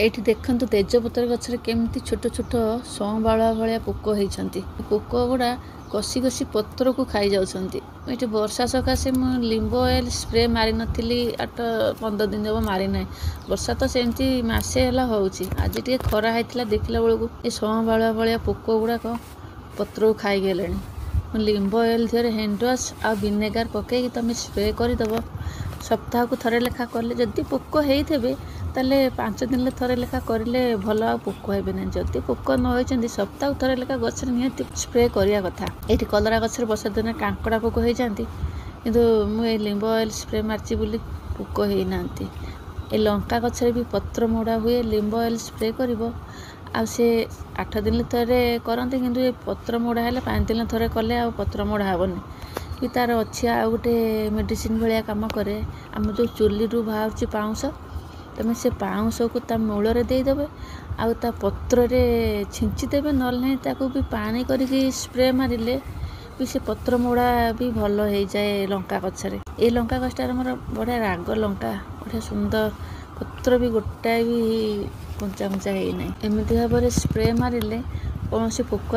ଏଇଠି ଦେଖନ୍ତୁ ତେଜପତ୍ର ଗଛରେ କେମିତି ଛୋଟ ଛୋଟ ସଂବାଳୁଆ ଭଳିଆ ପୋକ ହେଇଛନ୍ତି। ପୋକ ଗୁଡ଼ା କଷି କଷି ପତ୍ରକୁ ଖାଇ ଯାଉଛନ୍ତି। ଏଇଠି ବର୍ଷା ସକାଶେ ମୁଁ ଲିମ୍ବ ଅଏଲ୍ ସ୍ପ୍ରେ ମାରିନଥିଲି 8-15 ଦିନ ହେବ ମାରିନାହିଁ। ବର୍ଷା ତ ସେମିତି ମାସେ ହେଲା ହେଉଛି। ଆଜି ଟିକେ ଖରା ହେଇଥିଲା, ଦେଖିଲା ବେଳକୁ ଏ ସଂବାଳୁଆ ଭଳିଆ ପୋକ ଗୁଡ଼ାକ ପତ୍ରକୁ ଖାଇଗଲେଣି। ମୁଁ ଲିମ୍ବ ଅଏଲ୍ ଦେହରେ ହ୍ୟାଣ୍ଡ ୱାଶ୍ ଆଉ ଭିନେଗାର ପକାଇକି ତୁମେ ସ୍ପ୍ରେ କରିଦେବ। ସପ୍ତାହକୁ ଥରେ ଲେଖା କଲେ, ଯଦି ପୋକ ହେଇଥିବେ ତାହେଲେ 5 ଦିନରେ ଥରେ ଲେଖା କରିଲେ ଭଲ, ଆଉ ପୋକ ହେବେ ନାହିଁ। ଯଦି ପୋକ ନ ହେଇଛନ୍ତି ସପ୍ତାହକୁ ଥରେ ଲେଖା ଗଛରେ ନିହାତି ସ୍ପ୍ରେ କରିବା କଥା। ଏଇଠି କଲରା ଗଛରେ ବର୍ଷା ଦିନରେ କାଙ୍କଡ଼ା ପୋକ ହେଇଯାନ୍ତି, କିନ୍ତୁ ମୁଁ ଏଇ ଲିମ୍ବ ଅଏଲ୍ ସ୍ପ୍ରେ ମାରିଛି ବୋଲି ପୋକ ହେଇନାହାନ୍ତି। ଏ ଲଙ୍କା ଗଛରେ ବି ପତ୍ର ମୋଡ଼ା ହୁଏ, ଲିମ୍ବ ଅଏଲ୍ ସ୍ପ୍ରେ କରିବ। ଆଉ ସେ 8 ଦିନରେ ଥରେ କରନ୍ତି, କିନ୍ତୁ ଏ ପତ୍ର ମୋଡ଼ା ହେଲେ 5 ଦିନରେ ଥରେ କଲେ ଆଉ ପତ୍ର ମୋଡ଼ା ହେବନି। ବି ତାର ଅଛି ଆଉ ଗୋଟେ ମେଡ଼ିସିନ ଭଳିଆ କାମ କରେ। ଆମର ଯେଉଁ ଚୁଲିରୁ ବାହାରୁଛି ପାଉଁଶ, ତୁମେ ସେ ପାଉଁଶକୁ ତା ମୂଳରେ ଦେଇଦେବେ, ଆଉ ତା ପତ୍ରରେ ଛିଞ୍ଚିଦେବେ। ନହେଲେ ନାହିଁ ତାକୁ ବି ପାଣି କରିକି ସ୍ପ୍ରେ ମାରିଲେ ବି ସେ ପତ୍ର ମୋଡ଼ା ବି ଭଲ ହେଇଯାଏ ଲଙ୍କା ଗଛରେ। ଏଇ ଲଙ୍କା ଗଛଟାରେ ଆମର ବଢ଼ିଆ ରାଗ ଲଙ୍କା, ବଢ଼ିଆ ସୁନ୍ଦର, ପତ୍ର ବି ଗୋଟାଏ ବି କଞ୍ଚା କଞ୍ଚା ହେଇନାହିଁ। ଏମିତି ଭାବରେ ସ୍ପ୍ରେ ମାରିଲେ କୌଣସି ପୋକ